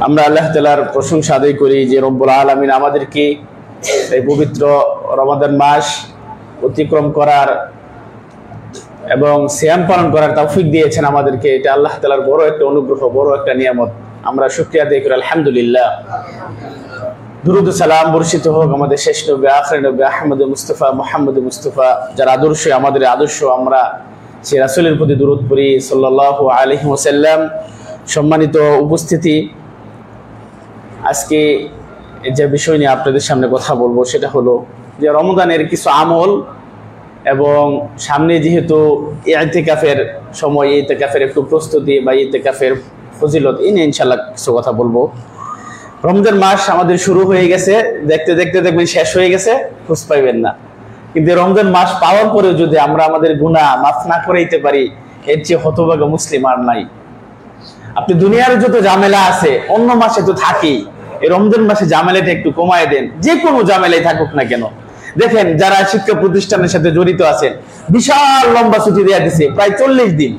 আমরা আল্লাহ তাআলার প্রশংসা আদায় করি যে রব্বুল আলামিন আমাদেরকে এই পবিত্র রমাদান মাস অতিক্রম করার এবং সিয়াম পালন করার তৌফিক দিয়েছেন আমাদেরকে। এটা আল্লাহ তাআলার বড় একটা অনুগ্রহ, বড় একটা নিয়ামত। আমরা শুকরিয়া আদায় করি আলহামদুলিল্লাহ। দুরুদ ও সালাম বর্ষিত হোক আমাদের শেষ নবী আখির নবী আহমদ মুস্তাফা মুহাম্মদ মুস্তাফা, যার আদর্শ আমাদের আদর্শ। আমরা সেই রাসূলের প্রতি দুরুদ পড়ি সাল্লাল্লাহু আলাইহি ওয়াসাল্লাম। সম্মানিত উপস্থিতি, আজকে যে বিষয় নিয়ে আপনাদের সামনে কথা বলবো সেটা হলো যে রমজানের কিছু আমল এবং সামনে যেহেতু ইতিকাফের সময়, ইতিকাফের একটু প্রস্তুতি বা ইতিকাফের ফজিলত, এই নিয়ে ইনশাআল্লাহ কিছু কথা বলবো। রমজান মাস আমাদের শুরু হয়ে গেছে, দেখতে দেখতে দেখবেন শেষ হয়ে গেছে, খোঁজ পাইবেন না। কিন্তু রমজান মাস পাওয়ার পরেও যদি আমরা আমাদের গুনাহ মাফ না করাইতে পারি, এর চেয়ে হতভাগা মুসলিম আর নাই। আপনি দুনিয়ার যত ঝামেলা আছে অন্য মাসে তো থাকি, এই রমজান মাসে ঝামেলাটা একটু কমায় দেন, যে কোনো ঝামেলাই থাকুক না কেন। দেখেন যারা শিক্ষা প্রতিষ্ঠানের সাথে জড়িত আছেন, বিশাল লম্বা ছুটি দেওয়া দিচ্ছে, প্রায় 40 দিন।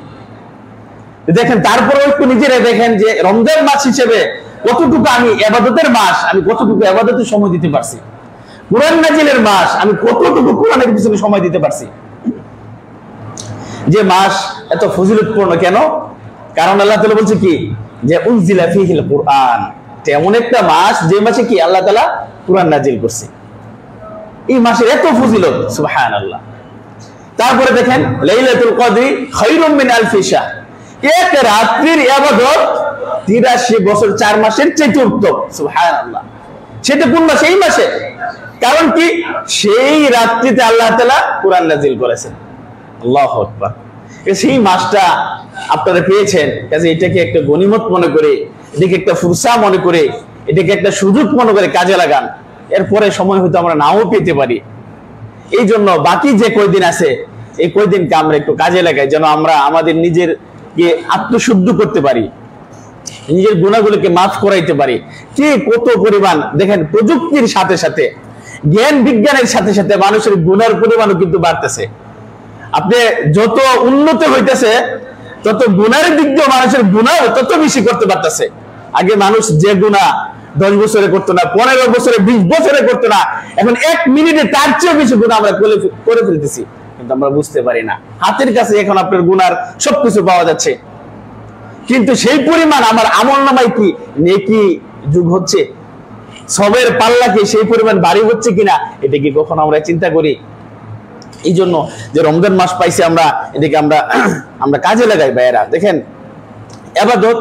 দেখেন তারপরেও একটু নিজেরা দেখেন যে রমজান মাস হিসেবে কতটুকু আমি ইবাদতের মাস, আমি কতটুকু ইবাদতের সময় দিতে পারছি। কোরআন নাজিলের মাস, আমি কতটুকু কোরআনের পিছনে সময় দিতে পারছি। যে মাস এত ফজিলতপূর্ণ কেন? কারণ আল্লাহ তাআলা বলছে কি, যে উনজিলা ফীহিল কুরআন, এমন একটা মাস যে মাসে কি আল্লাহ তাআলা কোরআন নাজিল করছে। এই মাসের এত ফজিলত, সুবহানাল্লাহ। তারপরে দেখেন লাইলাতুল কদরি খায়রুম মিন আলফি শাহর, এক রাত্রির ইবাদত 83 বছর 4 মাসের চেয়ে উত্তম, সুবহানাল্লাহ। সেটা কোন মাসে? এই মাসে। কারণ কি, সেই রাত্রিতে আল্লাহ তাআলা কোরআন নাজিল করেছেন। আল্লাহু আকবার। সেই মাসটা আপনারা পেয়েছেন, কাজে এটাকে একটা গনিমত মনে করে, এটাকে একটা ফুরসা মনে করে, এটাকে একটা সুযোগ মনে করে কাজে লাগান। এরপরে সময় হয়তো আমরা নাও পেতে পারি। এই জন্য বাকি যে কয়দিন আছে, এই কয়দিনকে আমরা একটু কাজে লাগাই, যেন আমরা আমাদের নিজেরকে আত্মশুদ্ধ করতে পারি, নিজের গুনাহগুলোকে মাফ করাইতে পারি। কি কত পরিমাণ দেখেন, প্রযুক্তির সাথে সাথে, জ্ঞান বিজ্ঞানের সাথে সাথে মানুষের গুনার পরিমাণও কিন্তু বাড়তেছে। আপনি যত উন্নত হইতেছে, তত গুনার দিক দিয়ে মানুষের গুনাহ তত বেশি করতে পারতেছে। আগে মানুষ যে গুনাহ 10 বছরে করতো না, 15 বছরে, 20 বছরে করতো না, এখন 1 মিনিটে তার চেয়ে বেশি গুনাহ আমরা করে ফেলতেছি, কিন্তু আমরা বুঝতে পারি না। হাতের কাছে এখন আপনার গুনার সবকিছু পাওয়া যাচ্ছে, কিন্তু সেই পরিমাণ আমার আমলনামায় কি নেকি যোগ হচ্ছে? সবের পাল্লা কি সেই পরিমাণ ভারী হচ্ছে কিনা, এটা কি কখনো আমরা চিন্তা করি? এই জন্য যে রমজান মাস পাইছি আমরা, এটাকে আমরা কাজে লাগাই ভাইয়েরা। দেখেন ইবাদত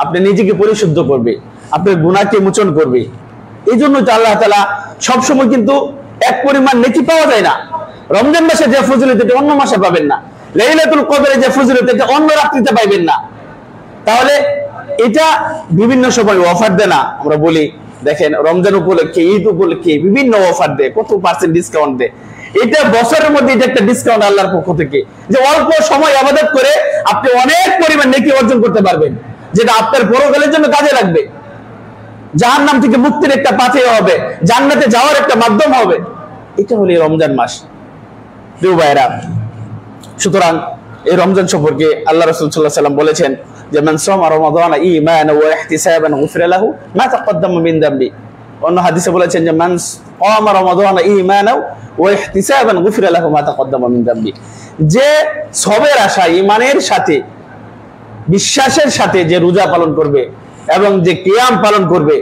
আপনি নিজেকে পরিশুদ্ধ করবে, আপনার গুনাহকে মোচন করবে। এই জন্য তো আল্লাহ তাআলা সবসময় কিন্তু এক পরিমাণ নেকি পাওয়া যায় না। রমজান মাসে যে ফজিলত এটা অন্য মাসে পাবেন না, লাইলাতুল কদরে যে ফজিলত এটা অন্য রাত্রিতে পাইবেন না। তাহলে এটা বিভিন্ন সময় অফার দেয় না, আমরা বলি দেখেন রমজান উপলক্ষে, ঈদ উপলক্ষে বিভিন্ন অফার দেয়, কত % ডিসকাউন্ট দেয়। এটা বছরের মধ্যে এটা একটা ডিসকাউন্ট আল্লাহর পক্ষ থেকে, যে অল্প সময় ইবাদত করে আপনি অনেক পরিমাণ নেকি অর্জন করতে পারবেন, যেটা আপনার পরকালের জন্য কাজে লাগবে, জাহান্নাম থেকে মুক্তির একটা পাথে হবে, জান্নাতে যাওয়ার একটা মাধ্যম হবে। এটা হলো রমজান মাস, প্রিয় ভাইরা। সুতরাং এই রমজান সম্পর্কে আল্লাহ রাসূল সাল্লাল্লাহু আলাইহি ওয়াসাল্লাম বলেছেন যে মান সামা রমাদানা ঈমানান ওয়া ইহতিসাবান গুফিরা লাহু মা তাকদ্দামা মিন যামবি। অন্য হাদিসে বলেছেন যে মান কামা রমাদানা ঈমানান ওয়া ইহতিসাবান গুফিরা লাহু মা তাকদ্দামা মিন যামবি। যে সবের আশা, ঈমানের সাথে, বিশ্বাসের সাথে যে রোজা পালন করবে এবং যে কিয়াম পালন করবে,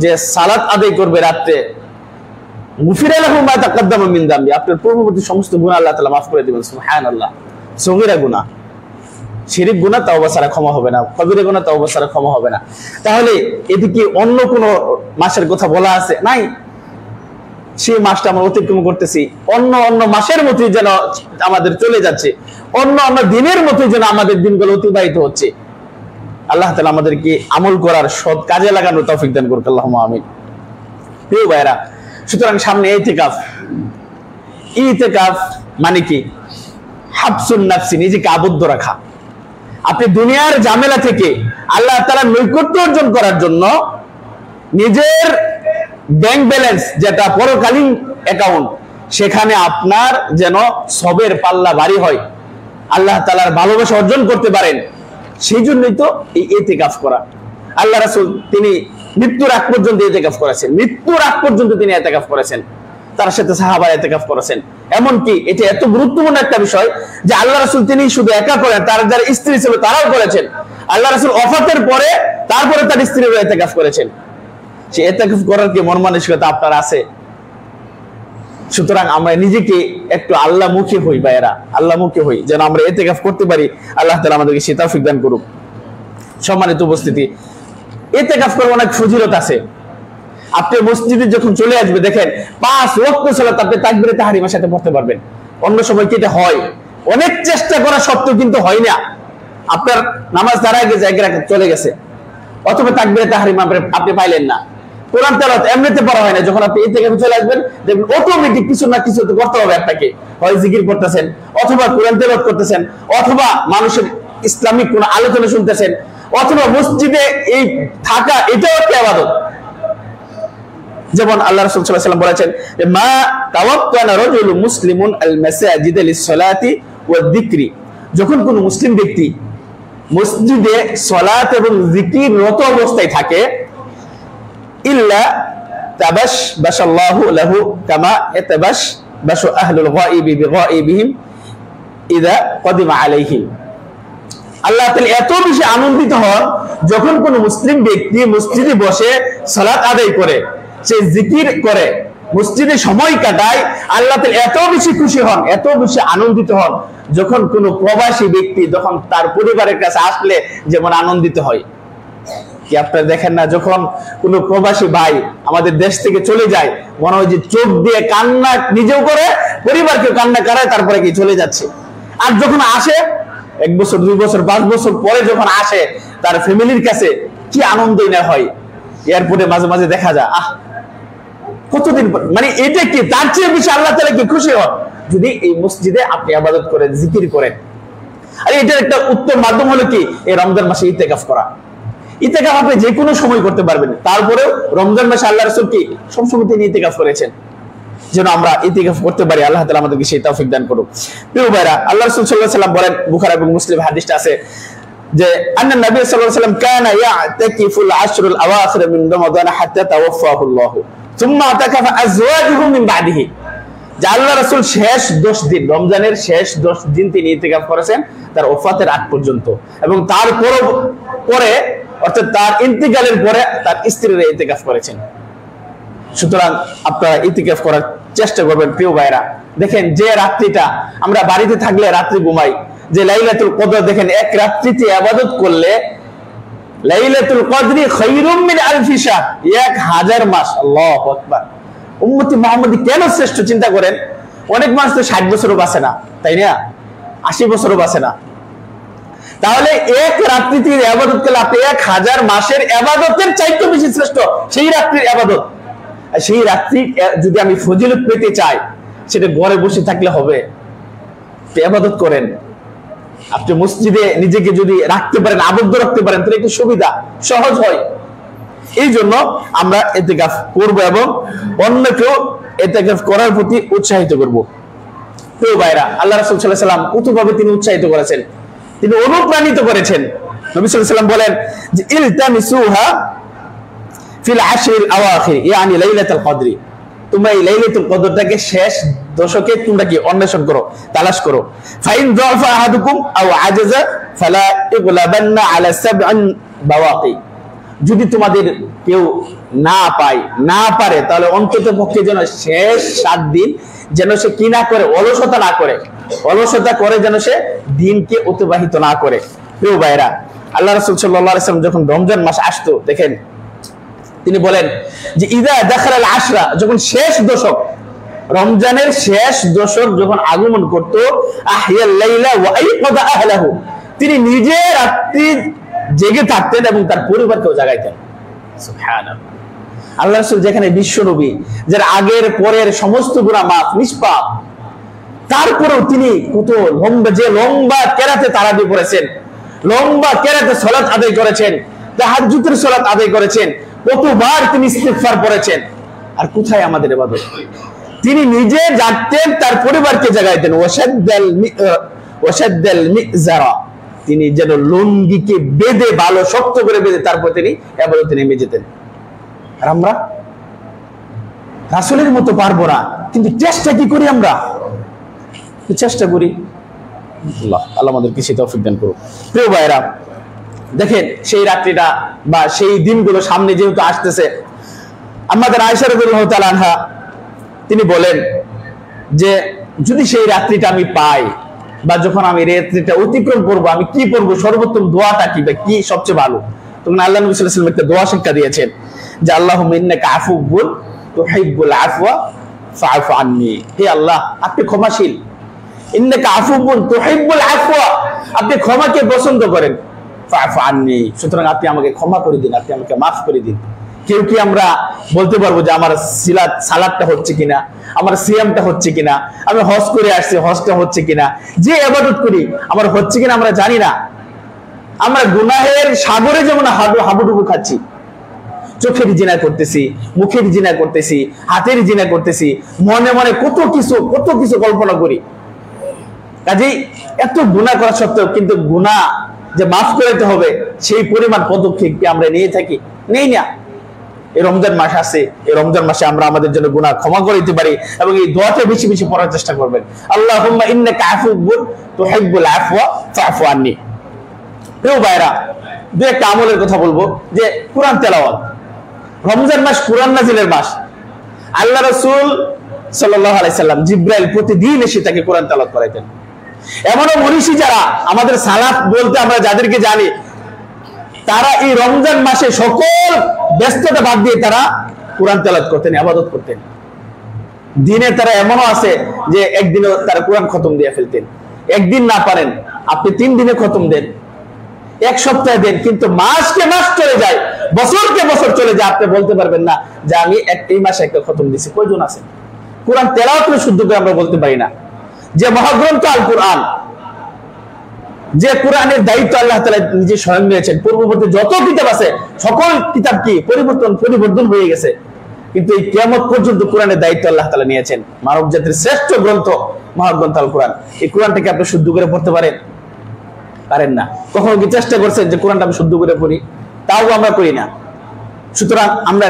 যে সালাত আদায় করবে রাতে, গুফিরা লাহু মা তাকদ্দামা মিন যামবি, আপনার পূর্ববর্তী সমস্ত গুনাহ আল্লাহ তাআলা মাফ করে দিবেন। সুবহানাল্লাহ। সগীরা গুনাহ, শিরিক গুনাহ তাওবা ছাড়া ক্ষমা হবে না, কবিরা গুনাহ তাওবা ছাড়া ক্ষমা হবে না। তাহলে এদিকে অন্য কোন মাসের কথা বলা আছে? নাই। সেই মাসটা আমরা অতিক্রম করতেছি, অন্য মাসের মতোই যেন আমাদের চলে যাচ্ছে, অন্য দিনের মতোই যেন আমাদের দিনগুলো অতিবাহিত হচ্ছে। আল্লাহ তাআলা আমাদেরকে আমল করার, সৎ কাজে লাগানোর তৌফিক দান করুক, আল্লাহুম্মা আমিন। প্রিয় ভাইরা, সুতরাং সামনে ইতিকাফ। ইতিকাফ মানে কি? হাবসুন নাফসি, নিজেকে আবদ্ধ রাখা। আপনি দুনিয়ার ঝামেলা থেকে আল্লাহ তাআলার নৈকট্য অর্জন করার জন্য নিজের ব্যাংক ব্যালেন্স, যেটা পরকালীন অ্যাকাউন্ট, সেখানে আপনার যেন সবের পাল্লা ভারী হয়, আল্লাহ তাআলার ভালোবাসা অর্জন করতে পারেন, সেই জন্যই তো এই ইতিকাফ করা। আল্লাহ রাসূল তিনি মৃত্যুর আগ পর্যন্ত ইতিকাফ করেছেন, মৃত্যুর আগ পর্যন্ত তিনি ইতিকাফ করেছেন, তার সাথে সাহাবারা ইতিকাফ করেছেন। এমনকি এটা এত গুরুত্বপূর্ণ একটা বিষয় যে আল্লাহ রাসূল তিনি শুধু একা করেন, তার যারা স্ত্রী ছিল তারাও করেছেন। আল্লাহ রাসূল ওফাতের পরে তারপরে তার স্ত্রীরা ইতিকাফ করেছেন। সে ইতিকাফ করার কি মন মানসিকতা আপনার আছে? সুতরাং আমরা নিজেকে একটু আল্লাহমুখী হই ভাইয়েরা, আল্লাহমুখী হই, যেন আমরা ইতিকাফ করতে পারি। আল্লাহ তাআলা আমাদেরকে সেই তৌফিক দান করুক। সম্মানিত উপস্থিতি, ইতিকাফ করার অনেক ফজিলত আছে। আপনি মসজিদে যখন চলে আসবে দেখেন 5 ওয়াক্ত সালাত আপনি তাকবীরে তাহরিমার সাথে পড়তে পারবেন। অন্য সময় কি এটা হয়? অনেক চেষ্টা করা সত্ত্বেও কিন্তু হয় না। আপনার নামাজ দাঁড়ায় গেছে, এক রাকাত চলে গেছে, অথবা তাকবীরে তাহরিমা আপনি পাইলেন না। কোরআন তেলাওয়াত এমনিতে পড়া হয় না। যখন আপনি ইতিকাফে চলে আসবেন দেখবেন অটোমেটিক কিছু না কিছু তো করতে হবে আপনাকে। হয় জিকির করতেছেন, অথবা কোরআন তেলাওয়াত করতেছেন, অথবা মানুষের ইসলামিক কোন আলোচনা শুনতেছেন, অথবা মসজিদে এই থাকা এটাও একটা ইবাদত। যেমন আল্লাহ রাসূল সাল্লাল্লাহু আলাইহি ওয়াসাল্লাম বলেছেন যে মা তাওয়াক্কানা রাজুলুন মুসলিমুন আল মাসাজিদ লিস-সালাতি ওয়ায-যিকরি, যখন কোন মুসলিম ব্যক্তি মসজিদে সালাত এবং জিকিররত অবস্থায় থাকে, ইল্লা তাবাশশাল্লাহু লাহু কামা ইয়াতাবাশশু আহলুল গায়বি বিগায়বিহিম ইযা কদিমা আলাইহিম। আল্লাহ তাআলা এত বেশি আনন্দিত হন যখন কোন মুসলিম ব্যক্তি মসজিদে বসে সালাত আদায় করে, সে জিকির করে, মসজিদে সময় কাটায়। আল্লাহ তাআলা এত বেশি খুশি হন, এত বেশি আনন্দিত হন যখন কোন প্রবাসী ব্যক্তি যখন তার পরিবারের কাছে আসলে যেমন আনন্দিত হয়। কি আপনারা দেখেন না, যখন কোন প্রবাসী ভাই আমাদের দেশ থেকে চলে যায় মনে হয় যে চোখ দিয়ে কান্না নিজেও করে, পরিবারকেও কান্না করায়, তারপরে কি চলে যাচ্ছে। আর যখন আসে 1 বছর 2 বছর 5 বছর পরে যখন আসে তার ফ্যামিলির কাছে কি আনন্দই না হয়। এয়ারপোর্টে মাঝে মাঝে দেখা যায় কতদিন পর, মানে এটা কি তার চেয়ে বেশি আল্লাহ তাআলা কি খুশি হন যদি এই মসজিদে আপনি ইবাদত করেন, জিকির করেন। আর এটার একটা উত্তম মাধ্যম হলো কি এই রমজান মাসে ইতিকাফ করা। ইতিকাফ আপনি যে কোনো সময় করতে পারবেন, তারপরেও রমজান মাসে আল্লাহ রাসূল কি সবসময় তিনি ইতিকাফ করেছেন, যেন আমরা ইতিকাফ করতে পারি। আল্লাহ তাআলা আমাদেরকে সেই তৌফিক দান করুক। প্রিয় ভাইরা, আল্লাহ রাসূল সাল্লাল্লাহু আলাইহি ওয়াসাল্লাম বলেন, বুখারী এবং মুসলিম হাদিসটা আছে যে আন্না নবী সাল্লাল্লাহু আলাইহি ওয়াসাল্লাম কানা ইয়াতাকিফুল আশরুল আওয়াখির মিন রমাদান হাত্তা তাওয়াফাহু আল্লাহ সুম্মা আতাকাফা আজওয়াজুহু মিন বাদিহি। যে আল্লাহ রাসূল শেষ 10 দিন, রমজানের শেষ 10 দিন তিনি ইতিকাফ করেছেন তার ওফাতের আগ পর্যন্ত, এবং তার পরে অর্থাৎ তার ইন্তিকালের পরে তার স্ত্রীরা ইতিকাফ করেছেন। সুতরাং আপনারা ইতিকাফ করার চেষ্টা করবেন। প্রিয় ভাইরা, দেখেন যে রাত্রিটা আমরা বাড়িতে থাকলে রাত্রি ঘুমাই, যে লাইলাতুল কদর দেখেন এক রাত্রিতে ইবাদত করলে লাইলাতুল কদরি খায়রুম মিন আলফি শাহর, 1000 মাস। আল্লাহু আকবার। উম্মতি মুহাম্মদী কেন শ্রেষ্ঠ চিন্তা করেন। অনেক মানুষ তো 60 বছরও বাঁচে না, তাই না? 80 বছরও বাঁচে না। তাহলে এক রাত্রিতে ইবাদত করলে আপনি 1000 মাসের ইবাদতের চাইতে বেশি শ্রেষ্ঠ সেই রাত্রির ইবাদত। সেই রাত্রি যদি আমি ফজিলত পেতে চাই, সেটা ঘরে বসে থাকলে হবে? ইবাদত করেন। আপনি মসজিদে নিজেকে যদি রাখতে পারেন, আবদ্ধ রাখতে পারেন, তাহলে একটু সুবিধা সহজ হয়। এই জন্য আমরা ইতিকাফ করব এবং অন্যকেও ইতিকাফ করার প্রতি উৎসাহিত করব। প্রিয় ভাইরা, আল্লাহ রাসূল সাল্লাল্লাহু আলাইহি ওয়াসাল্লাম কতভাবে তিনি উৎসাহিত করেছেন, তিনি অনুপ্রাণিত করেছেন। নবী সাল্লাল্লাহু আলাইহি ওয়াসাল্লাম বলেন যে ইলতামিসুহা ফিল আশরিল আওয়াখির, ইয়ানি লাইলাতুল কদরি, তোমরা এই লাইলাতুল কদরটাকে শেষ দশকে তোমরা কি অন্বেষণ করো, তালাশ করো। ফাইন যাফা আহাদুকুম আও আজাজা ফালা ইগলাবান্না আলা সাব'আন বাওয়াকি, যদি তোমাদের কেউ না পায়, না পারে, তাহলে অন্তত পক্ষে যেন শেষ 7 দিন যেন সে কি না করে, অলসতা না করে, অলসতা করে যেন সে দিনকে অতিবাহিত না করে। প্রিয় ভাইরা, আল্লাহ রাসূল সাল্লাল্লাহু আলাইহি ওয়াসাল্লাম যখন রমজান মাস আসতো, দেখেন তিনি বলেন যে ইযা দাখালাল আশরা, যখন শেষ দশক, রমজানের শেষ দশক যখন আগমন করত, আহিয়াল লাইলা ওয়া আইকাদা আহলাহু, তিনি নিজে রাত্রি জেগে থাকতেন এবং তার পরিবারকেও জাগাইতেন। সুবহানাল্লাহ। আল্লাহ রাসূল যেখানে বিশ্ব নবী, যার আগের পরের সমস্ত গুনাহ মাফ, নিষ্পাপ, তারপরেও তিনি কত লম্বা কেরাতে তারাবি পড়েছেন, লম্বা কেরাতে সালাত আদায় করেছেন, তাহাজ্জুদের সালাত আদায় করেছেন, কতবার তিনি ইস্তিগফার পড়েছেন। আর কোথায় আমাদের ইবাদত? তিনি নিজে জাগতেন, তার পরিবারকে জাগাইতেন। ওয়াশাদ্দাল মিজারা, তিনি যেন লুঙ্গিকে বেঁধে ভালো শক্ত করে বেঁধে তারপর তিনি ইবাদতে নেমে যেতেন। আর আমরা রাসূলের মতো পারবো না, কিন্তু চেষ্টা কি করি আমরা? চেষ্টা করি। আল্লাহ আমাদেরকে সেই তৌফিক দান করুন। প্রিয় ভাইরা, দেখেন সেই রাত্রিটা বা সেই দিনগুলো সামনে যেহেতু আসতেছে, আমাদের আয়েশা রাদিয়াল্লাহু তাআলা আনহা তিনি বলেন যে যদি সেই রাত্রিটা আমি পাই বা যখন আমি রাত্রিটা অতিক্রম করব, আমি কি করব, সর্বোত্তম দোয়াটা কি বা কি সবচেয়ে ভালো? তখন আল্লাহ নবী সাল্লাল্লাহু আলাইহি ওয়াসাল্লাম একটা দোয়া শিক্ষা দিয়েছেন যে আল্লাহুম্মা ইন্নাকা আফুউন তুহিব্বুল আফওয়া ফাআফু আন্নী। হে আল্লাহ, আপনি ক্ষমাশীল। ইন্নাকা আফুউন তুহিব্বুল আফওয়া, আপনি ক্ষমাকে পছন্দ করেন। ফাআফু আন্নী, সুতরাং আপনি আমাকে ক্ষমা করে দিন, আপনি আমাকে মাফ করে দিন। কেউ কি আমরা বলতে পারবো যে আমার সালাদটা হচ্ছে কিনা, আমার সিয়ামটা হচ্ছে কিনা, আমি হজ করে আসছি হজটা হচ্ছে কিনা, যে ইবাদত করি আমার হচ্ছে কিনা আমরা জানি না। আমরা গুনাহের সাগরে যেমন হাবুডুবু খাচ্ছি, চোখের জিনা করতেছি, মুখের জিনা করতেছি, হাতের জিনা করতেছি, মনে মনে কত কিছু কল্পনা করি। কাজেই এত গুনাহ করা সত্ত্বেও কিন্তু গুনাহ যে মাফ করতে হবে সেই পরিমাণ পদক্ষেপ কি আমরা নিয়ে থাকি? নেই না। এই রমজান মাস আছে, এই রমজান মাসে আমরা আমাদের জন্য গুনাহ ক্ষমা করে দিতে পারি এবং এই দোয়াটা বেশি বেশি পড়ার চেষ্টা করবেন। আল্লাহুম্মা ইন্নাকা আফুউন তুহিব্বুল আফওয়া ফাআফু আন্নী। প্রিয় ভাইরা, দুই একটা আমলের কথা বলবো। যে কোরআন তেলাওয়াত, রমজান মাস কোরআন নাজিলের মাস। আল্লাহ রাসূল সাল্লাল্লাহু আলাইহি সাল্লাম জিবরাইল প্রতিদিন এসে তাকে কোরআন তেলাওয়াত করাইতেন। এমনও মনীষী যারা আমাদের সালাফ বলতে আমরা যাদেরকে জানি, তারা এই রমজান মাসে সকল ব্যস্ততা বাদ দিয়ে তারা কোরআন তেলাওয়াত করতেন, ইবাদত করতেন। দিনে তারা এমনও আছে যে একদিনও তারা কোরআন খতম দিয়ে ফেলতেন। একদিন না পারেন আপনি 3 দিনে খতম দেন, এক সপ্তাহে দেন, কিন্তু মাসকে মাস চলে যায়, বছরকে বছর চলে যায়, আপনি বলতে পারবেন না যে আমি এই মাসে একটা খতম দিছি। কয়জন আছেন? কোরআন তেলাওয়াত করে শুদ্ধ করে আমরা বলতে পারি না। যে মহাগ্রন্থ আল কোরআন, যে কোরআনের দায়িত্ব আল্লাহ তাআলা নিজে স্বয়ং নিয়েছেন, পূর্ববর্তী যত কিতাব আছে সকল কিতাব কি পরিবর্তন হয়ে গেছে, কিন্তু এই কিয়ামত পর্যন্ত কোরআনের দায়িত্ব আল্লাহ তাআলা নিয়েছেন। মানব জাতির শ্রেষ্ঠ গ্রন্থ মহাগ্রন্থ আল কোরআন, এই কোরআনটাকে আপনি শুদ্ধ করে পড়তে পারেন না? কখনো কি চেষ্টা করছেন যে কোরআনটা আমি শুদ্ধ করে পড়ি? তাও আমরা করি না। সুতরাং আমরা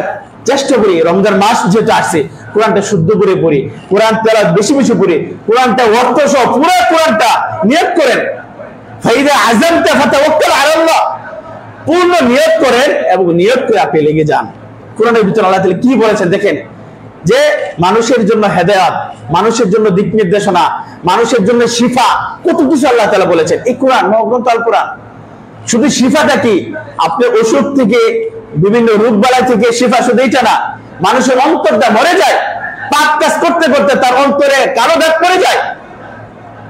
চেষ্টা করি রমজান মাস যেহেতু আসছে কোরআনটা শুদ্ধ করে পড়ি, কোরআন তেলাওয়াত বেশি বেশি পড়ি, কোরআনটা অর্থ সহ পুরো কোরআনটা নিয়ত করেন। ফাইদা আযামতা ফাতাওয়াক্কাল আলাল্লাহ, পূর্ণ নিয়ত করেন এবং নিয়ত করে আপনি লেগে যান। কোরআনের ভিতরে আল্লাহ তাআলা কি বলেছেন দেখেন, যে মানুষের জন্য হেদায়েত, মানুষের জন্য দিক নির্দেশনা, মানুষের জন্য শিফা, কত কিছু আল্লাহ তাআলা বলেছেন। এই কোরআন, মহাগ্রন্থ আল কোরআন। শুধু শিফাটা কি? আপনি অসুখ থেকে, বিভিন্ন রোগ বালাই থেকে শিফা শুধু এইটা না, মানুষের অন্তরটা মরে যায়, পাপ কাজ করতে করতে তার অন্তরে কালো দাগ পড়ে যায়।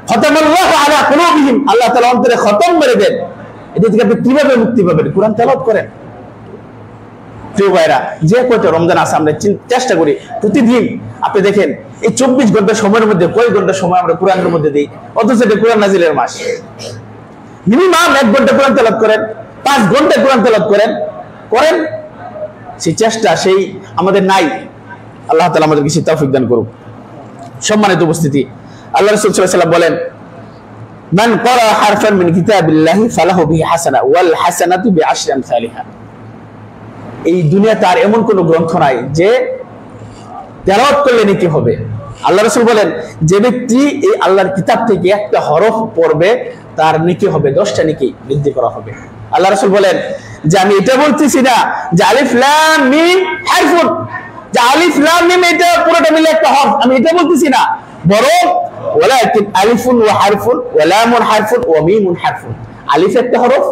খতামাল্লাহু আলা কুলুবিহিম, আল্লাহ তাআলা অন্তরে খতম মেরে দেন। এটা থেকে আপনি কিভাবে মুক্তি পাবেন? কোরআন তেলাওয়াত করেন। প্রিয় ভাইরা, যে কয়টা রমজান আছে আমরা চেষ্টা করি প্রতিদিন। আপনি দেখেন এই 24 ঘন্টা সময়ের মধ্যে কয় ঘন্টা সময় আমরা কোরআনের মধ্যে দিই, অথচ এটা কোরআন নাজিলের মাস। মিনিমাম 1 ঘন্টা কোরআন তেলাওয়াত করেন, 5 ঘন্টা কোরআন তেলাওয়াত করেন। সেই চেষ্টা সেই আমাদের নাই। আল্লাহ তাআলা আমাদেরকে সেই তৌফিক দান করুক। সম্মানিত উপস্থিতি, আল্লাহ রাসূল সাল্লাল্লাহু আলাইহি ওয়াসাল্লাম বলেন, মান ক্বারা হারফান মিন কিতাবিল্লাহি ফালাহু বিহি হাসানাহ ওয়াল হাসানাতু বিআশরি আমসালিহা। এই দুনিয়াতে আর এমন কোন গ্রন্থ নাই যে তেলাওয়াত করলে নেকি হবে। আল্লাহ রাসূল বলেন, যে ব্যক্তি এই আল্লাহর কিতাব থেকে একটা হরফ পড়বে তার নেকি হবে 10টা নেকি বৃদ্ধি করা হবে। আল্লাহ রাসূল বলেন যে আমি এটা বলতেছি না যে আলিফ লাম মিম হারফুন, যে আলিফ লাম মিম এটা পুরোটা মিলে একটা হরফ, আমি এটা বলতেছি না, বরং ওয়ালাকিন আলিফুন ওয়া হারফুন ওয়া লামুন হারফুন ওয়া মিমুন হারফুন। আলিফ একটা হরফ,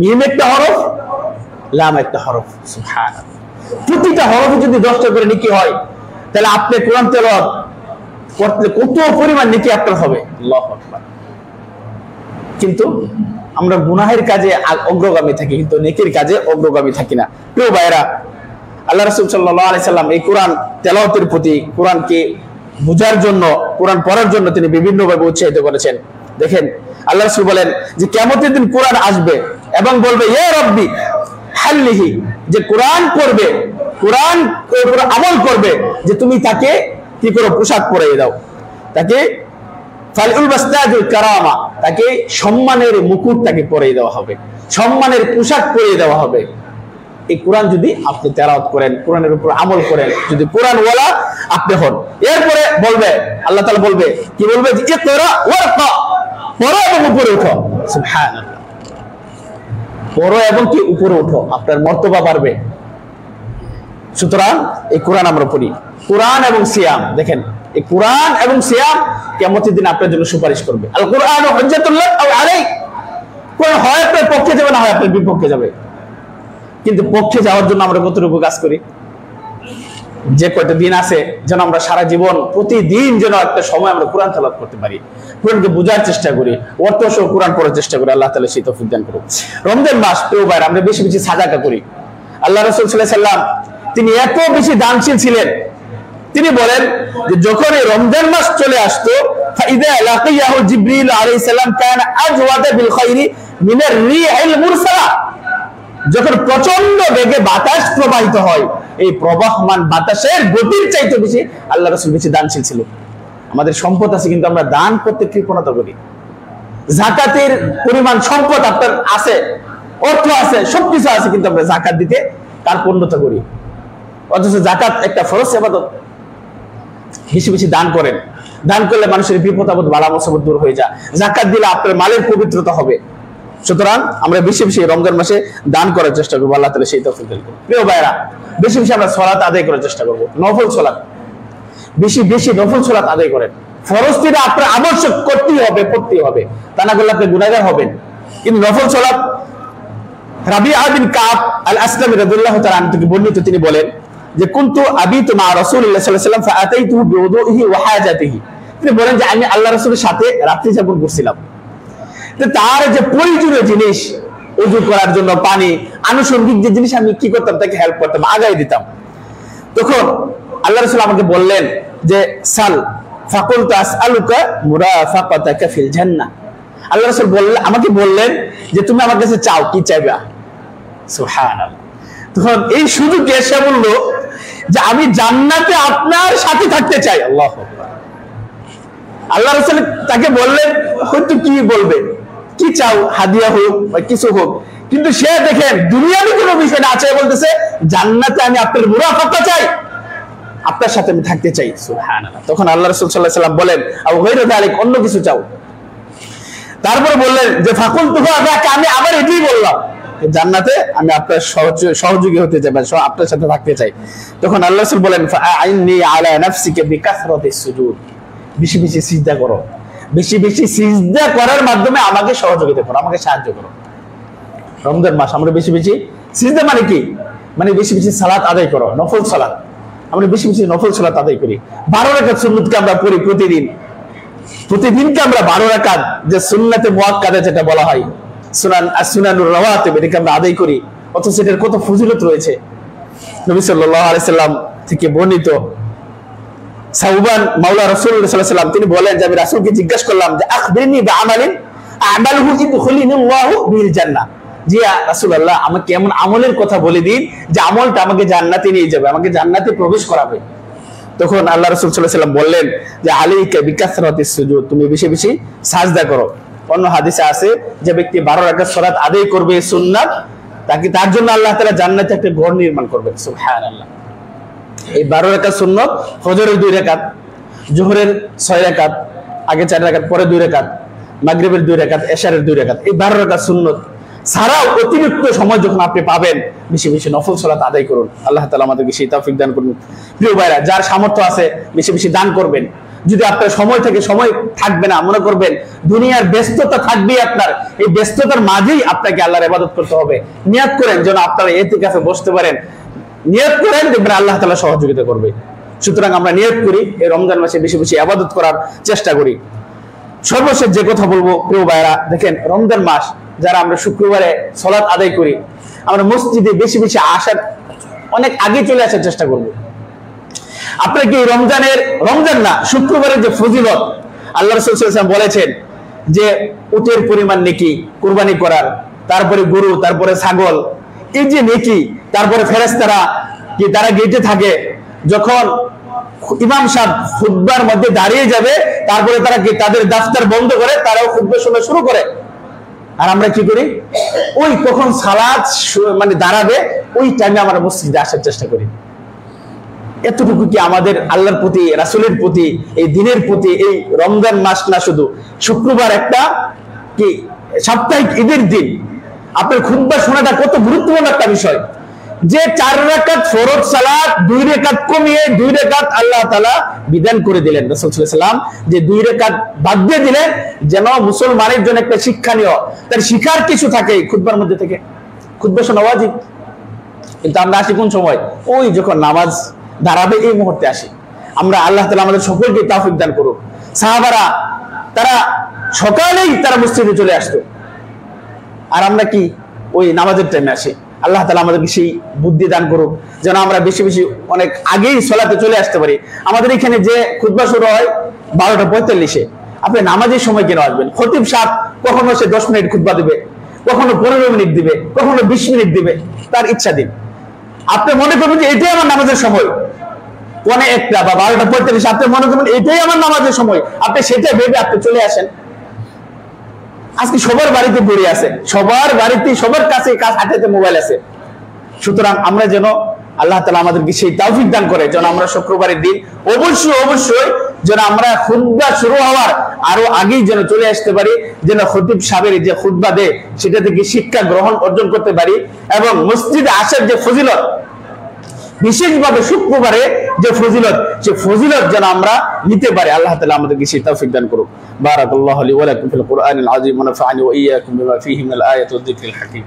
মিম একটা হরফ, লাম একটা হরফ। সুবহানাল্লাহ, প্রতিটা হরফে যদি 10টা করে নেকি হয় তাহলে আপনি কোরআন তেলাওয়াত করতে কত পরিমাণ নেকি আপনার হবে। আল্লাহু আকবার। কিন্তু আমরা গুনাহের কাজে অগ্রগামী থাকি, কিন্তু নেকির কাজে অগ্রগামী থাকি না। প্রিয় ভাইরা, আল্লাহ রাসূল সাল্লাল্লাহু আলাইহি সাল্লাম এই কোরআন তেলাওয়াতের প্রতি, কোরআনকে বোঝার জন্য, কোরআন পড়ার জন্য তিনি বিভিন্নভাবে উৎসাহিত করেছেন। দেখেন আল্লাহ রাসূল বলেন যে কিয়ামতের দিন কোরআন আসবে এবং বলবে ইয়া রাব্বি হাল্লিহি, যে কোরআন পড়বে, কোরআন আমল করবে, যে তুমি তাকে কি করো? পোশাক পরিয়ে দাও, তাকে ফালউল বাস্তাজুল কারামা, তাকে সম্মানের মুকুট তাকে পরিয়ে দেওয়া হবে, সম্মানের পোশাক পরিয়ে দেওয়া হবে। এই কোরআন যদি আপনি তেলাওয়াত করেন, কোরআনের উপর আমল করেন, যদি কোরআন ওয়ালা আপনি হন, এরপরে বলবে আল্লাহ তাআলা বলবে কি বলবে যে ইকরা ওয়ারকা, পড়ো এবং উপরে ওঠো। সুবহানাল্লাহ, পড়ো এবং কি উপরে ওঠো, আপনার মর্তবা বাড়বে। সুতরাং এই কোরআন আমরা পড়ি। কোরআন এবং সিয়াম, দেখেন এই কোরআন এবং সিয়াম কিয়ামতের দিন আপনার জন্য সুপারিশ করবে। আল কোরআন হুজ্জাতুল লাক আও আলাইক, কোরআন হয় আপনার পক্ষে যাবে, না হয় আপনার বিপক্ষে যাবে। কিন্তু পক্ষে যাওয়ার জন্য আমরা কতটুকু কাজ করি? যে কয়টা দিন আছে যেন আমরা সারা জীবন প্রতিদিন যেন একটা সময় আমরা কোরআন তেলাওয়াত করতে পারি, কোরআনকে বোঝার চেষ্টা করি, অর্থ সহ কোরআন পড়ার চেষ্টা করি। আল্লাহ তাআলা সেই তৌফিক দান করুন। রমজান মাস প্রিয় ভাইরা, আমরা বেশি বেশি সাদাকা করি। আল্লাহ রাসূল সাল্লাল্লাহু আলাইহি সাল্লাম তিনি এত বেশি দানশীল ছিলেন, তিনি বলেন যে যখন এই রমজান মাস চলে আসতো, ফাইদা লাকিয়াহু জিবরিল আলাইহিস সালাম কানা আজওয়াদা বিল খাইরি মিনার রিহিল মুরসালা, যখন প্রচন্ড বেগে বাতাস প্রবাহিত হয়, এই প্রবাহমান বাতাসের গতির চাইতে বেশি আল্লাহ রাসূল বেশি দানশীল ছিল। আমাদের সম্পদ আছে কিন্তু আমরা দান করতে কৃপণতা করি। যাকাতের পরিমাণ সম্পদ আপনার আছে, অর্থ আছে, সবকিছু আছে, কিন্তু আমরা যাকাত দিতে কার্পণ্যতা করি। অথচ যাকাত একটা ফরজ ইবাদত। বেশি বেশি দান করেন, দান করলে মানুষের বিপদ আপদ বালা মুসিবত দূর হয়ে যায়। যাকাত দিলে আপনার মালের পবিত্রতা হবে। সুতরাং আমরা বেশি বেশি রমজান মাসে দান করার চেষ্টা করবো। আল্লাহ তাআলা সেই তৌফিক দান করুন। প্রিয় ভাইরা, বেশি বেশি আমরা সালাত আদায় করার চেষ্টা করবো, নফল সালাত। বেশি বেশি নফল সালাত আদায় করেন। ফরজটিরা আপনার আবশ্যক করতেই হবে, পড়তেই হবে, তা না করলে আপনি গুনাহগার হবেন। কিন্তু নফল সালাত, রাবিআ বিন কাব আল আসলামী রাদিয়াল্লাহু তাআলা আনহু থেকে বর্ণিত, তিনি বলেন যে কুনতু আবিতু মা রাসূলিল্লাহ সাল্লাল্লাহু আলাইহি ওয়াসাল্লাম ফাআতাইতুহু বিউদুহি ওয়া হাজাতিহি। তিনি বলেন যে আমি আল্লাহ রাসূলের সাথে রাত্রি যাপন করছিলাম, তার যে প্রয়োজনীয় জিনিস, ওযু করার জন্য পানি, আনুষঙ্গিক যে জিনিস আমি কি করতাম, তাকে হেল্প করতাম, আগায় দিতাম। তখন আল্লাহ রাসূল আমাকে বললেন যে সাল, ফাকুলতু আসআলুকা মুরাফাকাতাকা ফিল জান্নাহ। আল্লাহ রাসূল আমাকে বললেন যে তুমি আমার কাছে চাও, কি চাইবা? সুবহানাল্লাহ। তখন এই সুযোগে সে বলল যে আমি জান্নাতে আপনার সাথে থাকতে চাই। আল্লাহু আকবার। আল্লাহ রাসূল তাকে বললেন হয়তো কি বলবে, কি চাও, হাদিয়া হোক বা কিছু হোক, কিন্তু সে দেখেন দুনিয়াবি কোনো বিষয় না, আছে বলতেছে জান্নাতে আমি আপনার মুরাফাকা চাই, আপনার সাথে আমি থাকতে চাই। সুবহানাল্লাহ। তখন আল্লাহ রাসূল সাল্লাল্লাহু আলাইহি ওয়াসাল্লাম বলেন আও গায়রু যালিক, অন্য কিছু চাও। তারপরে বললেন যে ফাকুলতু ফাকা, আমি আবার এটাই বললাম, জান্নাতে আমি আপনার সহযোগী হতে চাই, আপনার সাথে থাকতে চাই। তখন আল্লাহ রাসূল বলেন ফাআইনি আলা নাফসিকা বিকাসরাতিস সুজুদ, বেশি বেশি সিজদা করো, বেশি বেশি সিজদা করার মাধ্যমে আমাকে সহযোগিতা করো, আমাকে সাহায্য করো। রমজান মাস আমরা বেশি বেশি সিজদা, মানে কি, মানে বেশি বেশি সালাত আদায় করো, নফল সালাত। আমরা বেশি বেশি নফল সালাত আদায় করি। 12 রাকাত সুন্নতকে আমরা পড়ি প্রতিদিন, প্রতিদিনকে আমরা 12 রাকাত যে সুন্নাতে মুআক্কাদা যেটা বলা হয়, সুনানুর রাওয়াতিব, এটাকে আমরা আদায় করি। অথচ এটার কত ফজিলত রয়েছে। নবী সাল্লাল্লাহু আলাইহি সাল্লাম থেকে বর্ণিত সাউবান মাওলা রাসূলুল্লাহ সাল্লাল্লাহু আলাইহি সাল্লাম তিনি বলেন যে আমি রাসূলকে জিজ্ঞাসা করলাম যে আখবিরনি বিআমালিন আমালুহু ইদখুলিনাল্লাহু বিল জান্নাহ, জি রাসূলুল্লাহ আমাকে এমন আমলের কথা বলে দিন যে আমলটা আমাকে জান্নাতে নিয়ে যাবে, আমাকে জান্নাতে প্রবেশ করাবে। তখন আল্লাহ রাসূল সাল্লাল্লাহু আলাইহি সাল্লাম বললেন যে আলাইকা বিকাসরাতিস সুজুদ, তুমি বেশি বেশি সাজদা করো। অন্য হাদিসে আছে যে ব্যক্তি 12 রাকাত সালাত আদায় করবে সুন্নাত, তার জন্য আল্লাহ তাআলা জান্নাতে একটা ঘর নির্মাণ করবে। সুবহানাল্লাহ। এই 12 রাকাত সুন্নত, ফজরের 2 রাকাত, যোহরের 6 রাকাত, আগে 4 রাকাত, পরে 2 রাকাত, মাগরিবের 2 রাকাত, এশারের 2 রাকাত, এই 12 রাকাত সুন্নত ছাড়াও অতিরিক্ত সময় যখন আপনি পাবেন বেশি বেশি নফল সালাত আদায় করুন। আল্লাহ তাআলা আমাদেরকে সেই তৌফিক দান করুন। প্রিয় ভাইরা, যার সামর্থ্য আছে বেশি বেশি দান করবেন। যদি আপনার সময় থেকে, সময় থাকবে না, মনে করবেন দুনিয়ার ব্যস্ততা থাকবেই আপনার, এই ব্যস্ততার মাঝেই আপনাকে আল্লাহর ইবাদত করতে হবে। নিয়ত করেন যেন আপনারা ইতিকাফে বসতে পারেন, নিয়ত করেন, দেখবেন আল্লাহ তাআলা সহযোগিতা করবে। সুতরাং আমরা নিয়ত করি এই রমজান মাসে বেশি বেশি ইবাদত করার চেষ্টা করি। সর্বশেষ যে কথা বলবো প্রিয় ভাইরা, দেখেন রমজান মাস যারা আমরা শুক্রবারে সালাত আদায় করি, আমরা মসজিদে বেশি বেশি আসার, অনেক আগে চলে আসার চেষ্টা করব। আপনারা কি রমজান না, শুক্রবারের যে ফজিলত আল্লাহ রাসূল সাল্লাল্লাহু আলাইহি ওয়াসাল্লাম বলেছেন যে উটের পরিমাণ নেকি কুরবানি করার, তারপরে গরু, তারপরে ছাগল, এই যে নেকি, তারপরে ফেরেশতারা কি তারা গেটে থাকে, যখন ইমাম সাহেব খুতবার মধ্যে দাঁড়িয়ে যাবে, তারপরে তারা কি তাদের দফতর বন্ধ করে তারাও খুতবা শোনা শুরু করে। আর আমরা কি করি, ওই কখন সালাত মানে দাঁড়াবে ওই টাইমে আমরা মসজিদে আসার চেষ্টা করি। এতটুকু কি আমাদের আল্লাহর প্রতি, রাসূলের প্রতি, এই দিনের প্রতি, এই রমজান মাস না শুধু শুক্রবার একটা কি সাপ্তাহিক ঈদের দিন আপনার খুতবা শোনাটা কত গুরুত্বপূর্ণ একটা বিষয়, যে 4 রাকাত ফরজ সালাত 2 রাকাত কমিয়ে 2 রাকাত আল্লাহ তাআলা বিধান করে দিলেন। রাসূল সাল্লাল্লাহু আলাইহি ওয়াসাল্লাম যে 2 রাকাত বাদ দিয়ে দিলেন যেন মুসলমানের জন্য একটা শিক্ষণীয়, তার শিখার কিছু থাকে খুতবার মধ্যে থেকে। খুতবা শোনা ওয়াজিব, কিন্তু আমরা আসি কোন সময়, ওই যখন নামাজ দাঁড়াবে এই মুহূর্তে আসি আমরা। আল্লাহ তাআলা আমাদের সকলকে তৌফিক দান করুক। সাহাবারা তারা সকালেই তারা মসজিদে চলে আসতো, আর আমরা কি ওই নামাজের টাইমে আসি। আল্লাহ তাআলা আমাদেরকে সেই বুদ্ধি দান করুক যেন আমরা বেশি বেশি অনেক আগেই সালাতে চলে আসতে পারি। আমাদের এখানে যে খুতবা শুরু হয় 12:45-এ, আপনি নামাজের সময় কেন আসবেন? খতিব সাহেব কখনো সে 10 মিনিট খুতবা দিবে, কখনো 15 মিনিট দিবে, কখনো 20 মিনিট দিবে, তার ইচ্ছা দিন। আপনি মনে করবেন যে এটাই আমার নামাজের সময়, 1:45 বা 12:45 আপনি মনে করবেন এটাই আমার নামাজের সময়, আপনি সেটা ভেবে আপনি চলে আসেন। আজকে সবার বাড়িতে ঘড়ি আছে, সবার বাড়িতে সবার কাছে হাতে মোবাইল আছে। সুতরাং আমরা যেন আল্লাহ তাআলা আমাদেরকে সেই তৌফিক দান করে যেন আমরা শুক্রবারের দিন অবশ্যই যেন আমরা খুতবা শুরু হওয়ার আরো আগেই যেন চলে আসতে পারি, যেন খতিব সাহেবের যে খুতবা দেয় সেটা থেকে শিক্ষা গ্রহণ অর্জন করতে পারি, এবং মসজিদে আসার যে ফজিলত, বিশেষভাবে শুক্রবারে যে ফজিলত, সে ফজিলত যেন আমরা নিতে পারি। আল্লাহ তাআলা আমাদেরকে সেই তৌফিক দান করুক। বারাকাল্লাহু লি ওয়া লাকুম ফিল কুরআনিল আযীম ওয়া নাফা'নি ওয়া ইয়্যাকুম বিমা ফীহি মিনাল আয়াতি ওয়ায যিকরিল হাকীম।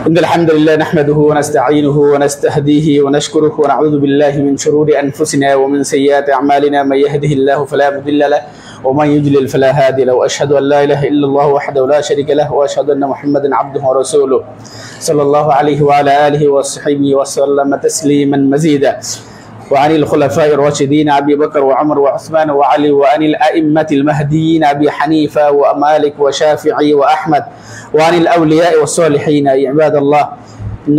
إن الحمد لله نحمده ونستعينه ونستهديه ونشكره ونعوذ بالله من شرور أنفسنا ومن سيئات أعمالنا، من يهده الله فلا مضل له ومن يضلل فلا هادي له، وأشهد أن لا إله إلا الله وحده لا شريك له، وأشهد أن محمدا عبده ورسوله صلى الله عليه وعلى آله وصحبه وسلم تسليما مزيدا. وعن الخلفاء الراشدين أبي بكر وعمر وعثمان وعلي، وعن الأئمة المهديين أبي حنيفة ومالك وشافعي وأحمد، وعن الأولياء والصالحين. يا عباد الله إن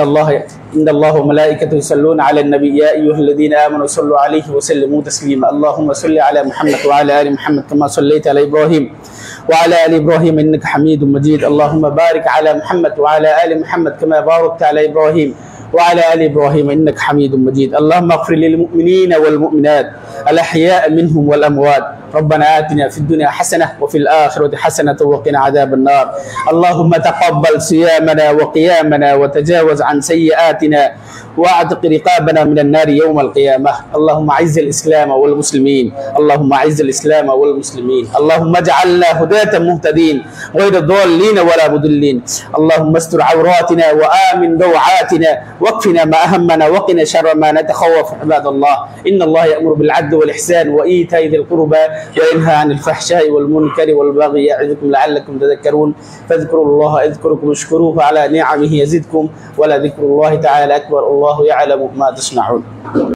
الله وملائكته يصلون على النبي، يا أيها الذين آمنوا صلوا عليه وسلموا تسليما. اللهم صل على محمد وعلى آل محمد كما صليت على إبراهيم وعلى آل إبراهيم إنك حميد مجيد. اللهم بارك على محمد وعلى آل محمد كما باركت على إبراهيم وعلى آل إبراهيم إنك حميد مجيد. اللهم اغفر للمؤمنين والمؤمنات الأحياء منهم والأموات. ربنا آتنا في الدنيا حسنة وفي الآخرة حسنة وقنا عذاب النار. اللهم تقبل صيامنا وقيامنا وتجاوز عن سيئاتنا واعتق رقابنا من النار يوم القيامة. اللهم أعز الإسلام والمسلمين، اللهم أعز الإسلام والمسلمين. اللهم اجعلنا هداة مهتدين غير ضالين ولا مضلين. اللهم استر عوراتنا وآمن روعاتنا واكفنا ما أهمنا وقنا شر ما نتخوف. عباد الله، إن الله يأمر بالعدل والإحسان وإيتاء ذي القربى وينهى عن الفحشاء والمنكر والبغي يعظكم لعلكم تذكرون. فاذكروا الله يذكركم واشكروه على نعمه يزدكم ولذكر الله تعالى أكبر. الله يعلم ما تصنعون.